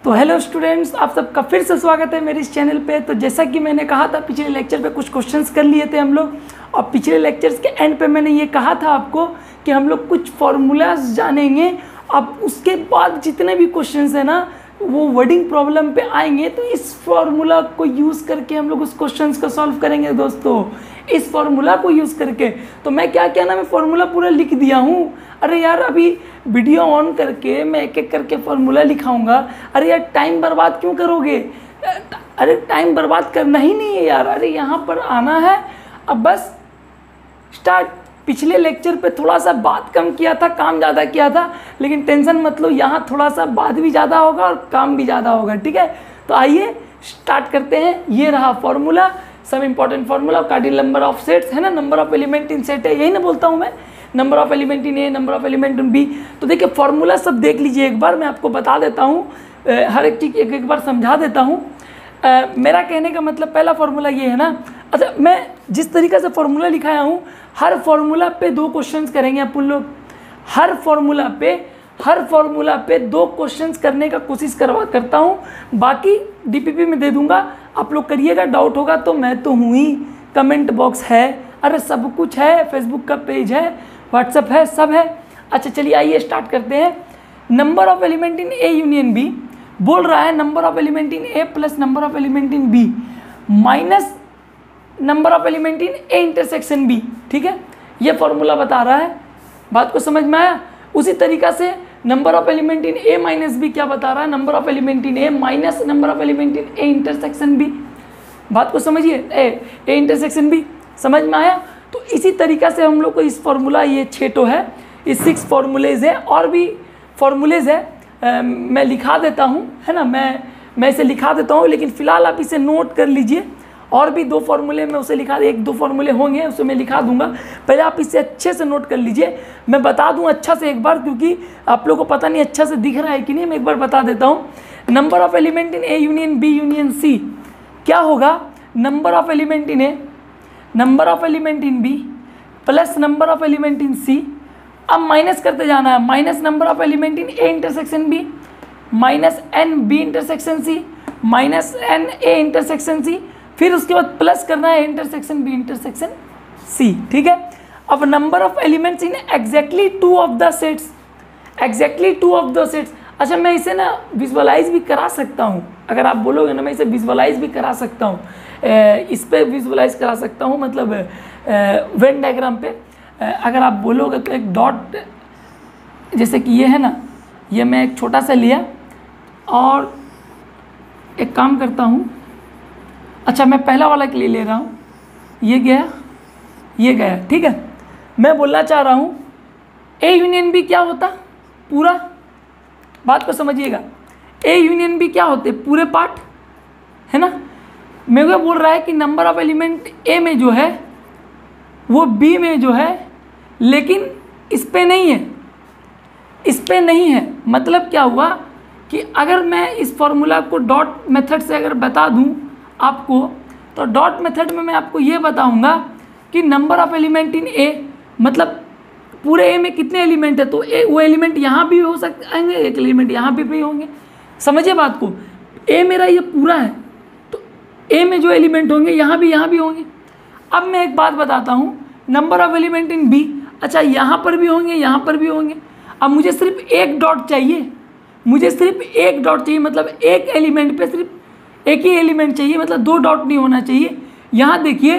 तो hello students, आप सबका फिर से स्वागत है मेरे इस चैनल पे। तो जैसा कि मैंने कहा था, पिछले लेक्चर पे कुछ क्वेश्चंस कर लिए थे हम लोग, और पिछले लेक्चर्स के एंड पे मैंने ये कहा था आपको कि हम लोग कुछ फार्मूलाज जानेंगे। अब उसके बाद जितने भी क्वेश्चंस है ना, वो वर्डिंग प्रॉब्लम पे आएंगे, तो इस फार्मूला को यूज़ करके हम लोग उस क्वेश्चंस को सॉल्व करेंगे दोस्तों। इस फार्मूला को यूज़ करके तो मैं क्या मैं फार्मूला पूरा लिख दिया हूँ। अरे यार, अभी वीडियो ऑन करके मैं एक एक करके फार्मूला लिखाऊंगा। अरे यार, टाइम बर्बाद क्यों करोगे? अरे टाइम बर्बाद करना ही नहीं है यार। अरे यहाँ पर आना है, अब बस स्टार्ट। पिछले लेक्चर पे थोड़ा सा बात कम किया था, काम ज़्यादा किया था, लेकिन टेंशन मत लो, यहाँ थोड़ा सा बात भी ज़्यादा होगा और काम भी ज़्यादा होगा। ठीक है, तो आइए स्टार्ट करते हैं। ये रहा फॉर्मूला, सब important formula. Cardinal number of sets है ना, number of element in set है, यही ना बोलता हूँ मैं, number of element in A, number of element in B. तो देखिए फॉर्मूला सब देख लीजिए एक बार, मैं आपको बता देता हूँ, हर एक चीज़ एक बार समझा देता हूँ। मेरा कहने का मतलब पहला फार्मूला ये है ना। अच्छा, मैं जिस तरीके से फार्मूला लिखाया हूँ, हर फार्मूला पे 2 क्वेश्चंस करेंगे अपन लोग। हर फार्मूला पे 2 क्वेश्चंस करने का कोशिश करता हूँ। बाकी डीपीपी में दे दूंगा, आप लोग करिएगा। डाउट होगा तो मैं तो हूँ ही, कमेंट बॉक्स है, अरे सब कुछ है, फेसबुक का पेज है, व्हाट्सएप है, सब है। अच्छा चलिए आइए स्टार्ट करते हैं। Number of element in A union B बोल रहा है, number of element in A plus number of element in B minus number of element in A intersection B. ठीक है, ये फॉर्मूला बता रहा है। बात को समझ में आया? उसी तरीका से number of element in A minus B क्या बता रहा है, number of element in A minus number of element in A intersection B. बात को समझिए, ए इंटरसेक्शन बी समझ में आया? तो इसी तरीका से हम लोग को इस फॉर्मूला, ये 6 तो है, ये 6 फॉर्मूलेज है, और भी फॉर्मूलेज है। मैं लिखा देता हूँ, है ना, मैं इसे लिखा देता हूँ, लेकिन फ़िलहाल आप इसे नोट कर लीजिए। और भी 2 फॉर्मूले में उसे लिखा, 1-2 फॉर्मूले होंगे, उसे मैं लिखा दूंगा। पहले आप इसे अच्छे से नोट कर लीजिए। मैं बता दूं अच्छा से एक बार, क्योंकि आप लोगों को पता नहीं अच्छा से दिख रहा है कि नहीं, मैं एक बार बता देता हूँ। Number of element in A union B union C क्या होगा, number of element in A, number of element in B plus number of element in C. अब माइनस करते जाना है, minus number of element in A intersection B minus N B intersection C minus N A intersection C, फिर उसके बाद plus करना है intersection B intersection C. ठीक है, अब number of elements in exactly 2 of the sets, exactly 2 of the sets. अच्छा, मैं इसे ना विजुअलाइज भी करा सकता हूँ, अगर आप बोलोगे ना, मैं इसे विजुअलाइज भी करा सकता हूँ। इस पे विजुअलाइज करा सकता हूँ, मतलब वेन डायग्राम पे अगर आप बोलोगे तो एक डॉट, जैसे कि ये है ना, ये मैं एक छोटा सा लिया और एक काम करता हूँ। अच्छा, मैं पहला वाला के लिए ले रहा हूँ, ये गया, ये गया। ठीक है, मैं बोलना चाह रहा हूँ ए यूनियन बी क्या होता, पूरा। बात को समझिएगा, ए यूनियन बी क्या होते, पूरे पार्ट, है ना। मेरे को बोल रहा है कि नंबर ऑफ एलिमेंट ए में जो है वो बी में जो है, लेकिन इस पे नहीं है, इस पे नहीं है। मतलब क्या हुआ कि अगर मैं इस फॉर्मूला को डॉट मेथड से अगर बता दूं आपको, तो डॉट मेथड में मैं आपको ये बताऊंगा कि नंबर ऑफ एलिमेंट इन ए, मतलब पूरे ए में कितने एलिमेंट है, तो ए वो एलिमेंट यहाँ भी हो सकते हैं, एक एलिमेंट यहाँ भी होंगे। समझिए बात को, ए मेरा ये पूरा है, तो ए में जो एलिमेंट होंगे यहाँ भी होंगे। अब मैं एक बात बताता हूँ, number of element in B, अच्छा यहाँ पर भी होंगे, यहाँ पर भी होंगे। अब मुझे सिर्फ एक डॉट चाहिए, मुझे सिर्फ एक डॉट चाहिए, मतलब एक एलिमेंट पे सिर्फ एक ही एलिमेंट चाहिए, मतलब 2 डॉट नहीं होना चाहिए। यहाँ देखिए,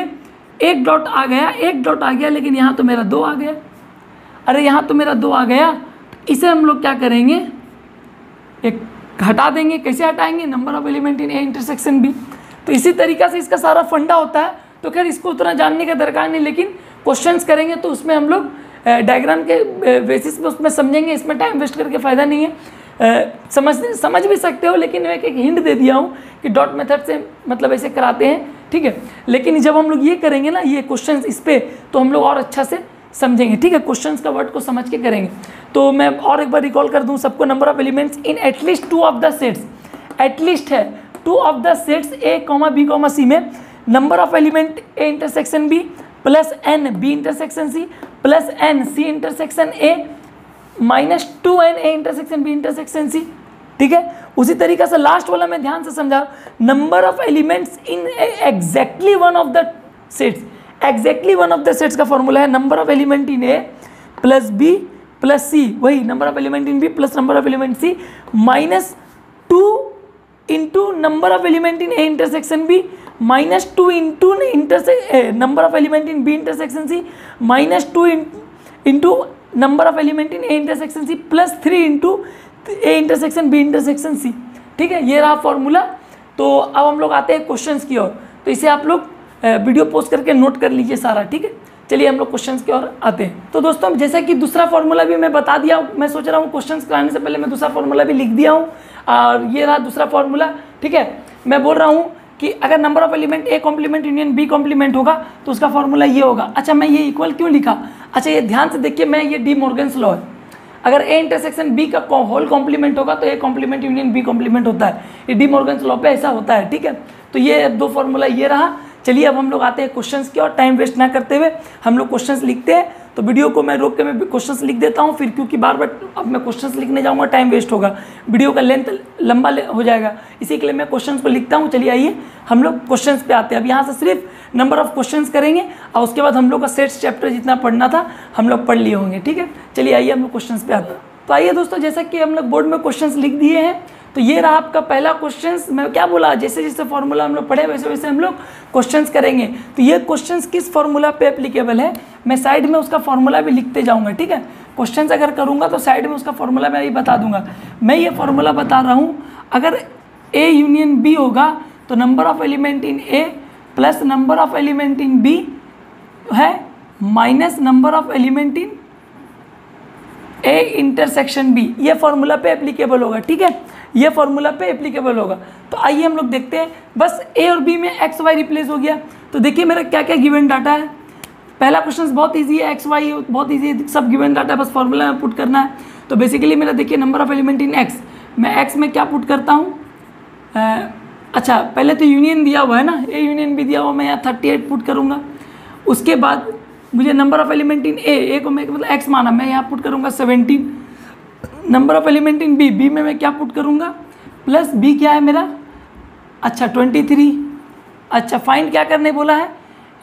एक डॉट आ गया, एक डॉट आ गया, लेकिन यहाँ तो मेरा 2 आ गया। अरे यहाँ तो मेरा 2 आ गया, तो इसे हम लोग क्या करेंगे, एक हटा देंगे। कैसे हटाएंगे, number of element in A intersection B. तो इसी तरीक़ा से इसका सारा फंडा होता है। तो खैर इसको उतना जानने का दरकार नहीं, लेकिन क्वेश्चंस करेंगे तो उसमें हम लोग डायग्राम के बेसिस पे उसमें समझेंगे, इसमें टाइम वेस्ट करके फ़ायदा नहीं है। समझ भी सकते हो, लेकिन मैं एक हिंट दे दिया हूँ कि डॉट मेथड से मतलब ऐसे कराते हैं। ठीक है, लेकिन जब हम लोग ये करेंगे ना, ये क्वेश्चंस इस पे, तो हम लोग और अच्छा से समझेंगे। ठीक है, क्वेश्चंस का वर्ड को समझ के करेंगे। तो मैं और एक बार रिकॉल कर दूँ सबको, number of elements in at least 2 of the sets, at least है 2 of the sets A comma B comma C में, number of element A intersection B plus N B intersection C plus N C intersection A -2n A intersection B intersection C. ठीक है, उसी तरीके से last वाला मैं ध्यान से समझा, number of elements in exactly one of the sets, exactly one of the sets का फॉर्मूला है number of element in A plus B plus C, वही number of element in B plus number of element C minus 2 into number of element in A intersection B minus 2 into number of element in B intersection C minus 2 into number of element in A intersection C plus 3 into A intersection B intersection C. ठीक है, ये रहा formula. तो अब हम लोग आते हैं क्वेश्चंस की ओर, तो इसे आप लोग वीडियो पोस्ट करके नोट कर लीजिए सारा। ठीक है, चलिए हम लोग क्वेश्चंस की ओर आते हैं। तो दोस्तों जैसा कि दूसरा फॉर्मूला भी मैं बता दिया हूँ, मैं सोच रहा हूँ क्वेश्चंस कराने से पहले मैं दूसरा फॉर्मूला भी लिख दिया हूँ, और ये रहा दूसरा फॉर्मूला। ठीक है, मैं बोल रहा हूँ कि अगर number of element A complement union B complement होगा तो उसका फॉर्मूला ये होगा। अच्छा, मैं ये इक्वल क्यों लिखा? अच्छा, ये ध्यान से देखिए, मैं ये डी मॉर्गन्स लॉ है, अगर ए इंटरसेक्शन बी का होल कॉम्प्लीमेंट होगा तो A complement union B complement होता है, ये डी मॉर्गन्स लॉ पे ऐसा होता है। ठीक है, तो ये दो फॉर्मूला ये रहा। चलिए अब हम लोग आते हैं क्वेश्चंस की और टाइम वेस्ट ना करते हुए हम लोग क्वेश्चंस लिखते हैं। तो वीडियो को मैं रोक के मैं क्वेश्चंस लिख देता हूँ, फिर क्योंकि बार बार अब मैं क्वेश्चंस लिखने जाऊँगा टाइम वेस्ट होगा, वीडियो का लेंथ लंबा हो जाएगा, इसी के लिए मैं क्वेश्चंस को लिखता हूँ। चलिए आइए हम लोग क्वेश्चंस पे आते हैं। अब यहाँ से सिर्फ नंबर ऑफ क्वेश्चंस करेंगे और उसके बाद हम लोग का सेट्स चैप्टर जितना पढ़ना था हम लोग पढ़ लिए होंगे। ठीक है, चलिए आइए हम लोग क्वेश्चंस पे आते हैं। तो आइए दोस्तों, जैसा कि हम लोग बोर्ड में क्वेश्चंस लिख दिए हैं, तो ये रहा आपका पहला क्वेश्चंस। मैं क्या बोला, जैसे जैसे फॉर्मूला हम लोग पढ़े वैसे वैसे हम लोग क्वेश्चंस करेंगे। तो ये क्वेश्चंस किस फॉर्मूला पे एप्लीकेबल है, मैं साइड में उसका फॉर्मूला भी लिखते जाऊंगा। ठीक है, क्वेश्चंस अगर करूंगा तो साइड में उसका फॉर्मूला मैं भी बता दूंगा। मैं ये फॉर्मूला बता रहा हूँ, अगर ए यूनियन बी होगा तो number of element in A plus number of element in B है minus number of element in A intersection B, ये फॉर्मूला पे एप्लीकेबल होगा। ठीक है, ये फॉर्मूला पे एप्लीकेबल होगा। तो आइए हम लोग देखते हैं, बस ए और बी में एक्स वाई रिप्लेस हो गया। तो देखिए मेरा क्या क्या गिवन डाटा है। पहला क्वेश्चन बहुत इजी है, एक्स वाई बहुत इजी है, सब गिवन डाटा बस फॉर्मूला में पुट करना है। तो बेसिकली मेरा देखिए number of element in x, मैं एक्स में क्या पुट करता हूँ, अच्छा पहले तो यूनियन दिया हुआ है ना, ए यूनियन भी दिया हुआ, मैं यहाँ 38 पुट करूँगा। उसके बाद मुझे नंबर ऑफ एलिमेंट इन ए को मैं मतलब एक्स माना, मैं यहाँ पुट करूँगा 17। Number of element in B, B में मैं क्या पुट करूँगा, प्लस बी क्या है मेरा, अच्छा 23। अच्छा फाइंड क्या करने बोला है,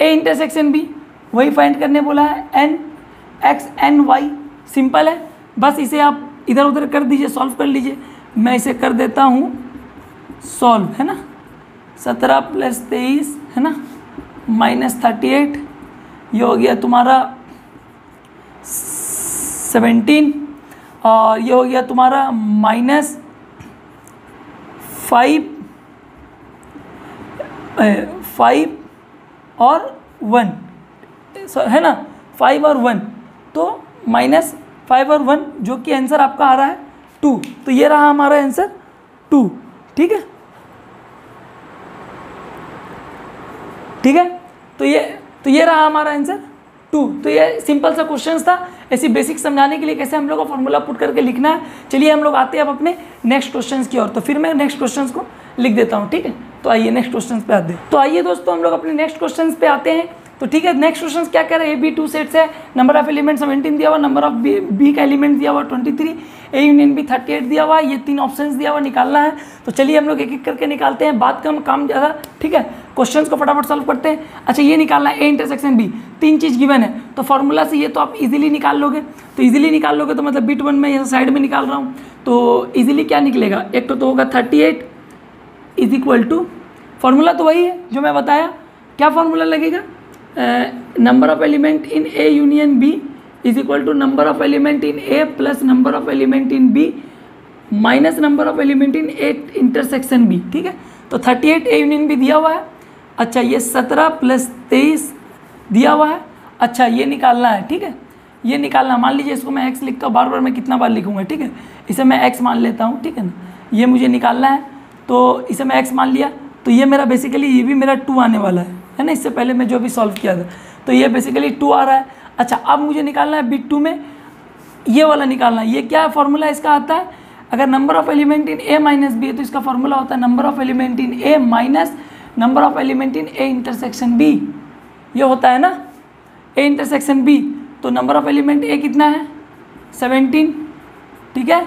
ए इंटरसेक्शन बी, वही फाइंड करने बोला है, N X N Y, simple है। बस इसे आप इधर उधर कर दीजिए, सॉल्व कर लीजिए। मैं इसे कर देता हूँ सॉल्व, है ना, 17 + 23 है ना माइनस 38, ये हो गया तुम्हारा 17, और ये हो गया तुम्हारा माइनस 5 और 1 है ना, 5 और 1, तो माइनस 5 और 1, जो कि आंसर आपका आ रहा है 2। तो ये रहा हमारा आंसर 2। ठीक है, ठीक है, तो ये रहा हमारा आंसर 2। तो ये सिंपल सा क्वेश्चन था, ऐसी बेसिक समझाने के लिए कैसे हम लोग को फॉर्मूला पुट करके लिखना है। चलिए हम लोग आते हैं अब अपने नेक्स्ट क्वेश्चंस की ओर। तो फिर मैं नेक्स्ट क्वेश्चंस को लिख देता हूँ। ठीक है, तो आइए नेक्स्ट क्वेश्चंस पे आते हैं। तो आइए दोस्तों हम लोग अपने नेक्स्ट क्वेश्चंस पे आते हैं। तो ठीक है, नेक्स्ट क्वेश्चन क्या कह रहे हैं, ए बी 2 सेट्स है, नंबर ऑफ एलिमेंट 17 दिया हुआ, नंबर ऑफ बी का एलिमेंट दिया हुआ 23, ए यूनियन बी 38 दिया हुआ, ये 3 ऑप्शंस दिया हुआ, निकालना है। तो चलिए हम लोग एक एक करके निकालते हैं, बात कम काम ज़्यादा। ठीक है, क्वेश्चंस को फटाफट सॉल्व करते हैं। अच्छा ये निकालना है ए इंटरसेक्शन बी, 3 चीज़ गिवन है, तो फॉर्मूला से ये तो आप इजीली निकाल लोगे। तो इजीली निकाल लोगे तो मतलब बिट 1 में यहाँ साइड में निकाल रहा हूँ, तो इजीली क्या निकलेगा, एक तो होगा 38 इज इक्वल टू, फॉर्मूला तो वही है जो मैं बताया, क्या फॉर्मूला लगेगा, number of element in A union B is equal to number of element in A plus number of element in B minus number of element in A intersection B. ठीक है, तो 38 ए यूनियन बी दिया हुआ है। अच्छा ये 17 + 23 दिया हुआ है। अच्छा ये निकालना है। ठीक है, ये निकालना, मान लीजिए इसको मैं एक्स लिखता हूँ, बार बार मैं कितना बार लिखूँगा। ठीक है, इसे मैं एक्स मान लेता हूँ। ठीक है ना, ये मुझे निकालना है, तो इसे मैं एक्स मान लिया। तो ये मेरा बेसिकली ये भी मेरा 2 आने वाला है ना, इससे पहले मैं जो भी सॉल्व किया था, तो ये बेसिकली 2 आ रहा है। अच्छा अब मुझे निकालना है बिट 2 में ये वाला निकालना है। ये क्या फॉर्मूला इसका आता है, अगर number of element in A minus B है तो इसका फॉर्मूला होता है number of element in A minus number of element in A intersection B. ये होता है ना ए इंटरसेक्शन बी, तो नंबर ऑफ एलिमेंट ए कितना है 17। ठीक है,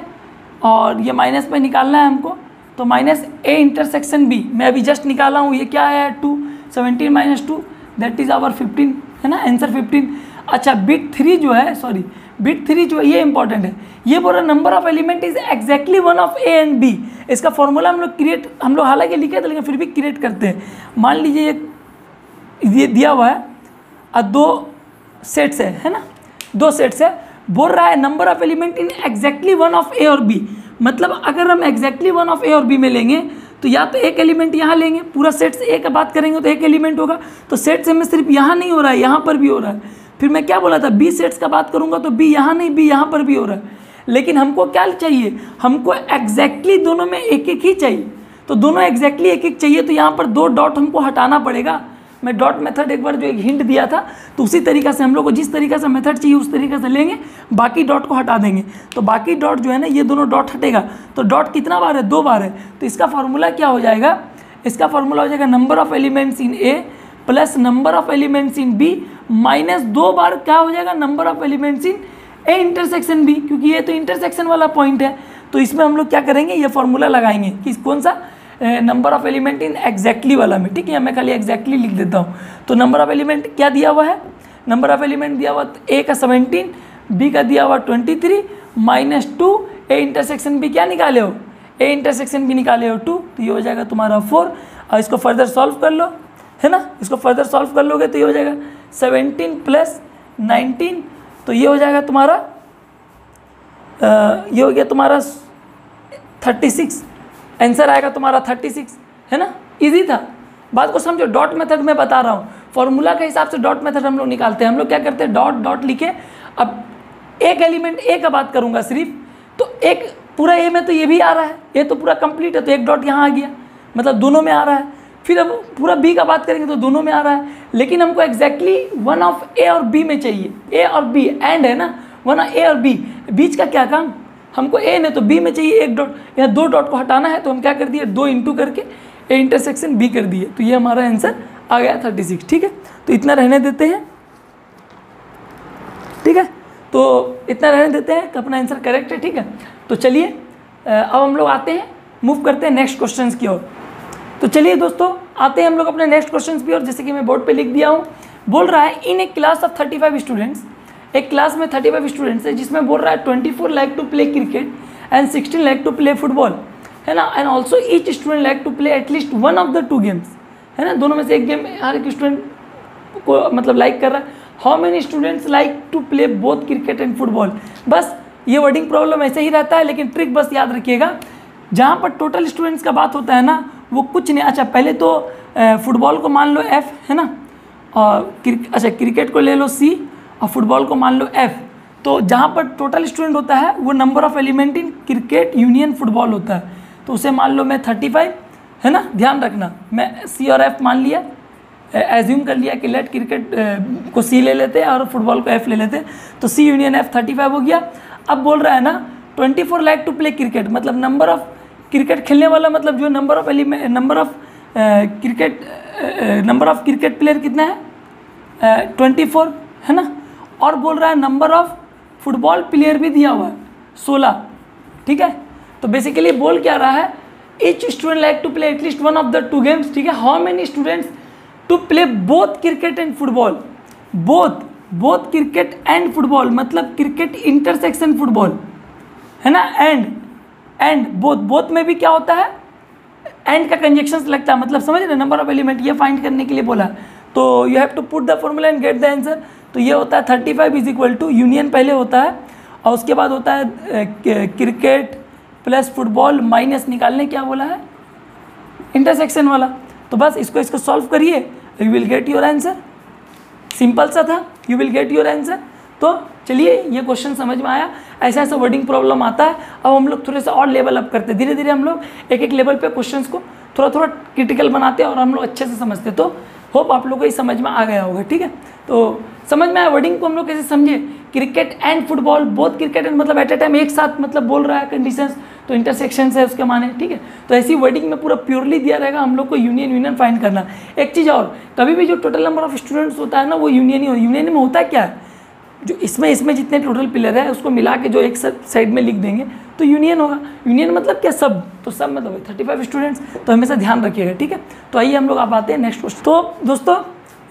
और ये माइनस पे निकालना है हमको, तो माइनस ए इंटरसेक्शन बी, मैं अभी जस्ट निकाला हूँ, ये क्या है 2, 17 माइनस 2 दैट इज आवर 15, है ना, आंसर 15। अच्छा बिट 3 जो है, सॉरी बिट 3 जो है ये इंपॉर्टेंट है, ये बोल रहा number of element is exactly one of A and B. इसका फॉर्मूला हम लोग हालांकि लिखे थे लेकिन फिर भी क्रिएट करते हैं। मान लीजिए ये दिया हुआ है, 2 सेट्स है ना, 2 सेट्स है, बोल रहा है number of element in exactly one of A और बी। मतलब अगर हम एक्जैक्टली वन ऑफ ए और बी में लेंगे तो या तो एक एलिमेंट यहाँ लेंगे, पूरा सेट से ए का बात करेंगे तो एक एलिमेंट होगा, तो सेट से में सिर्फ यहाँ नहीं हो रहा है, यहाँ पर भी हो रहा है। फिर मैं क्या बोला था, बी सेट्स का बात करूँगा तो बी यहाँ नहीं, बी यहाँ पर भी हो रहा है। लेकिन हमको क्या चाहिए, हमको एग्जैक्टली दोनों में एक एक ही चाहिए, तो दोनों एग्जैक्टली एक एक चाहिए, तो यहाँ पर 2 डॉट हमको हटाना पड़ेगा। मैं डॉट मेथड एक बार जो एक हिंट दिया था, तो उसी तरीक़ा से हम लोग को जिस तरीक़े से मेथड चाहिए उस तरीके से लेंगे, बाकी डॉट को हटा देंगे। तो बाकी डॉट जो है ना, ये दोनों डॉट हटेगा, तो डॉट कितना बार है, 2 बार है। तो इसका फार्मूला क्या हो जाएगा, इसका फार्मूला हो जाएगा number of elements in A plus number of elements in B minus 2 बार क्या हो जाएगा, number of elements in A intersection B, क्योंकि ये तो इंटरसेक्शन वाला पॉइंट है। तो इसमें हम लोग क्या करेंगे, ये फार्मूला लगाएंगे कि कौन सा, number of element in exactly वाला में, ठीक है, मैं खाली एग्जैक्टली लिख देता हूँ। तो नंबर ऑफ एलिमेंट क्या दिया हुआ है, नंबर ऑफ एलिमेंट दिया हुआ ए का 17, बी का दिया हुआ 23 माइनस 2, ए इंटरसेक्शन बी क्या निकाले हो, ए इंटरसेक्शन बी निकाले हो 2, तो ये हो जाएगा तुम्हारा 4। और इसको फर्दर सॉल्व कर लो, है ना, इसको फर्दर सॉल्व कर लोगे तो ये हो जाएगा 17 प्लस 19, तो ये हो जाएगा तुम्हारा ये हो गया तुम्हारा 36, आंसर आएगा तुम्हारा 36, है ना, इजी था। बात को समझो, डॉट मेथड में बता रहा हूँ, फॉर्मूला के हिसाब से डॉट मेथड हम लोग निकालते हैं। हम लोग क्या करते हैं, डॉट डॉट लिखे, अब एक एलिमेंट ए का बात करूँगा सिर्फ, तो एक पूरा ए में तो ये भी आ रहा है, ये तो पूरा कंप्लीट है, तो एक डॉट यहाँ आ गया, मतलब दोनों में आ रहा है। फिर अब पूरा बी का बात करेंगे तो दोनों में आ रहा है, लेकिन हमको एग्जैक्टली वन ऑफ ए और बी में चाहिए, ए और बी एंड है ना, वन ऑफ ए और बी, बीच का क्या काम, हमको ए ने तो बी में चाहिए एक डॉट, यहाँ 2 डॉट को हटाना है, तो हम क्या कर दिए, 2 इंटू करके ए इंटरसेक्शन बी कर दिए, तो ये हमारा आंसर आ गया 36, ठीक है। तो इतना रहने देते हैं, ठीक है, तो इतना रहने देते हैं, तो अपना आंसर करेक्ट है, ठीक है। तो चलिए अब हम लोग आते हैं, मूव करते हैं नेक्स्ट क्वेश्चन की ओर। तो चलिए दोस्तों आते हैं हम लोग अपने नेक्स्ट क्वेश्चन की ओर। जैसे कि मैं बोर्ड पे लिख दिया हूँ, बोल रहा है in a class of 35 students, एक क्लास में 35 स्टूडेंट्स है, जिसमें बोल रहा है 24 like to play cricket and 16 like to play football, है ना, and also each student like to play at least one of the 2 games, है ना, दोनों में से एक गेम हर एक स्टूडेंट को मतलब लाइक कर रहा है। How many students like to play both cricket and football. बस ये वर्डिंग प्रॉब्लम ऐसे ही रहता है, लेकिन ट्रिक बस याद रखिएगा, जहाँ पर टोटल स्टूडेंट्स का बात होता है ना, वो कुछ नहीं। अच्छा पहले तो फुटबॉल को मान लो F, है ना, और अच्छा क्रिकेट को ले लो C और फुटबॉल को मान लो F। तो जहाँ पर टोटल स्टूडेंट होता है वो number of element in cricket union football होता है, तो उसे मान लो मैं 35, है ना, ध्यान रखना, मैं C और F मान लिया, एज्यूम कर लिया कि लेट क्रिकेट को C ले लेते हैं और फुटबॉल को F ले लेते हैं, तो C यूनियन F 35 हो गया। अब बोल रहा है ना 24 लाइक टू प्ले क्रिकेट, मतलब नंबर ऑफ क्रिकेट खेलने वाला, मतलब जो number of element number of cricket player कितना है 24, है ना, और बोल रहा है नंबर ऑफ फुटबॉल प्लेयर भी दिया हुआ है 16, ठीक है। तो बेसिकली बोल क्या रहा है, each student like to play at least one of the 2 games, ठीक है। How many students to play both cricket and football, both cricket and football मतलब क्रिकेट इंटरसेक्शन फुटबॉल, है ना, एंड बोथ में भी क्या होता है, एंड का कंजक्शन लगता है, मतलब समझ रहे, नंबर ऑफ एलिमेंट ये फाइंड करने के लिए बोला। तो you have to put the formula and get the answer. तो ये होता है 35 इज इक्वल टू यूनियन पहले होता है, और उसके बाद होता है क्रिकेट प्लस फुटबॉल माइनस निकालने क्या बोला है, इंटरसेक्शन वाला। तो बस इसको सॉल्व करिए, you will get your answer, simple सा था, you will get your answer. तो चलिए ये क्वेश्चन समझ में आया, ऐसा वर्डिंग प्रॉब्लम आता है। अब हम लोग थोड़े से और लेवल अप करते हैं, धीरे धीरे हम लोग एक लेवल पे क्वेश्चंस को थोड़ा क्रिटिकल बनाते हैं और हम लोग अच्छे से समझते। तो होप आप लोगों को ये समझ में आ गया होगा, ठीक है। तो समझ में आया वर्डिंग को हम लोग कैसे समझे, cricket and football, both cricket and मतलब एट ए टाइम एक साथ मतलब बोल रहा है कंडीशंस, तो इंटरसेक्शन है उसके माने, ठीक है। तो ऐसी वर्डिंग में पूरा प्योरली दिया रहेगा, हम लोग को यूनियन फाइंड करना। एक चीज़ और, कभी भी जो टोटल नंबर ऑफ स्टूडेंट्स होता है ना वो यूनियन में होता है क्या है, जो इसमें जितने टोटल पिलर है उसको मिला के जो एक साइड में लिख देंगे तो यूनियन होगा। यूनियन मतलब क्या, सब, तो सब मतलब 35 स्टूडेंट्स, तो हमेशा ध्यान रखिएगा, ठीक है। तो आइए हम लोग आप आते हैं नेक्स्ट क्वेश्चन। तो दोस्तों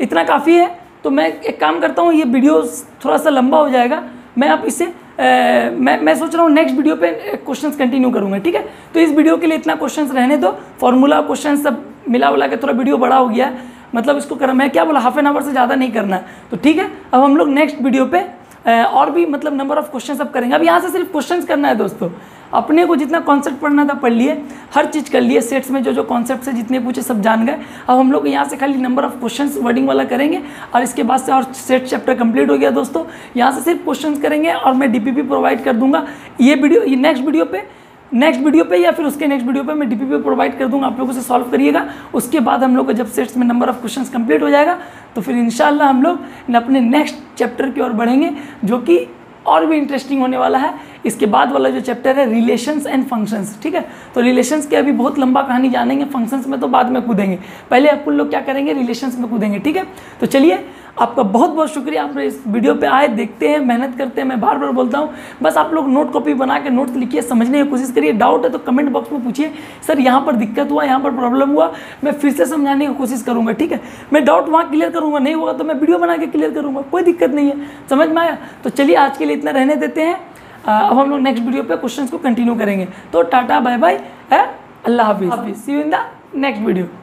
इतना काफ़ी है, तो मैं एक काम करता हूँ, ये वीडियो थोड़ा सा लंबा हो जाएगा, मैं अब इसे मैं सोच रहा हूँ नेक्स्ट वीडियो पे क्वेश्चंस कंटिन्यू करूँगा, ठीक है। तो इस वीडियो के लिए इतना क्वेश्चंस रहने दो, फॉर्मूला क्वेश्चन सब मिला उला के थोड़ा वीडियो बड़ा हो गया है, मतलब इसको कर मैं क्या बोला, हाफ एन आवर से ज़्यादा नहीं करना है, तो ठीक है। अब हम लोग नेक्स्ट वीडियो पे और भी मतलब नंबर ऑफ क्वेश्चन अब करेंगे। अब यहाँ से सिर्फ क्वेश्चंस करना है दोस्तों, अपने को जितना कॉन्सेप्ट पढ़ना था पढ़ लिए, हर चीज़ कर लिए, सेट्स में जो कॉन्सेप्ट है जितने पूछे सब जान गए। अब हम लोग यहाँ से खाली नंबर ऑफ क्वेश्चंस वर्डिंग वाला करेंगे और इसके बाद से और सेट चैप्टर कंप्लीट हो गया दोस्तों। यहाँ से सिर्फ क्वेश्चंस करेंगे और मैं डीपीपी प्रोवाइड कर दूंगा। ये नेक्स्ट वीडियो पे या फिर उसके नेक्स्ट वीडियो पे मैं डीपीपी प्रोवाइड कर दूंगा, आप लोगों से सॉल्व करिएगा। उसके बाद हम लोग को जब सेट्स में नंबर ऑफ क्वेश्चंस कंप्लीट हो जाएगा तो फिर इंशाल्लाह हम लोग अपने नेक्स्ट चैप्टर की ओर बढ़ेंगे, जो कि और भी इंटरेस्टिंग होने वाला है। इसके बाद वाला जो चैप्टर है रिलेशंस एंड फंक्शंस, ठीक है। तो रिलेशंस के अभी बहुत लंबा कहानी जानेंगे, फंक्शंस में तो बाद में कूदेंगे, पहले अपन लोग क्या करेंगे, रिलेशंस में कूदेंगे, ठीक है। तो चलिए, आपका बहुत बहुत शुक्रिया, आप इस वीडियो पे आए, देखते हैं, मेहनत करते हैं। मैं बार बार बोलता हूँ, बस आप लोग नोट कॉपी बना के नोट्स लिखिए, समझने की कोशिश करिए। डाउट है तो कमेंट बॉक्स में पूछिए, सर यहाँ पर दिक्कत हुआ, यहाँ पर प्रॉब्लम हुआ, मैं फिर से समझाने की कोशिश करूँगा, ठीक है। मैं डाउट वहाँ क्लियर करूँगा, नहीं होगा तो मैं वीडियो बना के क्लियर करूँगा, कोई दिक्कत नहीं है, समझ में आया। तो चलिए आज के लिए इतना रहने देते हैं, अब हम लोग नेक्स्ट वीडियो पे क्वेश्चंस को कंटिन्यू करेंगे। तो टाटा बाय बाय, अल्लाह हाफिज़, see you in the next video.